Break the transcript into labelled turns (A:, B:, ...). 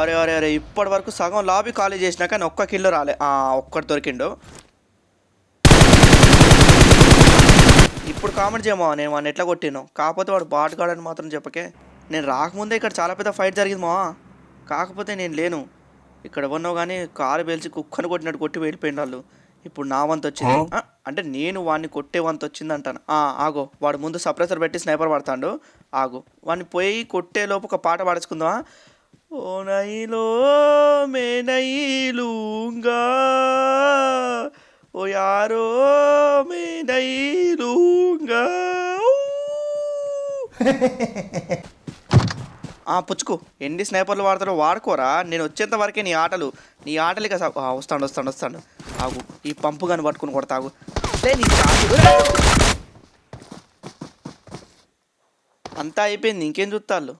A: అరే అరే అరే ఇప్పటి వరకు సగం లాబీ ఖాళీ చేసినా కానీ ఒక్క కిల్లో రాలే. ఒక్కటి దొరికిండు. ఇప్పుడు కామెంట్ చేయమా నేను వాడిని ఎట్లా కొట్టిను. కాకపోతే వాడు బాట్ గాడని మాత్రం చెప్పకే. నేను రాకముందే ఇక్కడ చాలా పెద్ద ఫైట్ జరిగింది మావా. కాకపోతే నేను లేను ఇక్కడ. ఎవరినో కానీ కారు పేల్చి కుక్కను కొట్టినట్టు కొట్టి వెళ్ళిపోయిండు వాళ్ళు. ఇప్పుడు నా వంతు వచ్చింది. అంటే నేను వాడిని కొట్టే వంతు వచ్చింది అంటాను. ఆగో వాడు ముందు సప్రెసర్ పెట్టి స్నైపర్ పడతాడు. ఆగు వాడిని పోయి కొట్టే లోపు ఒక పాట పాడుచుకుందామా. ఓ నైలో మే నైలూంగా ఓ యారో మే నైలూంగా. పుచ్చుకో ఎన్ని స్నైపర్లు వాడతాడో వాడుకోరా. నేను వచ్చేంత వరకే నీ ఆటలు. నీ ఆటలు ఇక వస్తాడు వస్తాడు వస్తాడు. ఆగు ఈ పంపు కానీ పట్టుకుని కొడతాగు. నీ అంతా అయిపోయింది, ఇంకేం చూస్తాళ్ళు.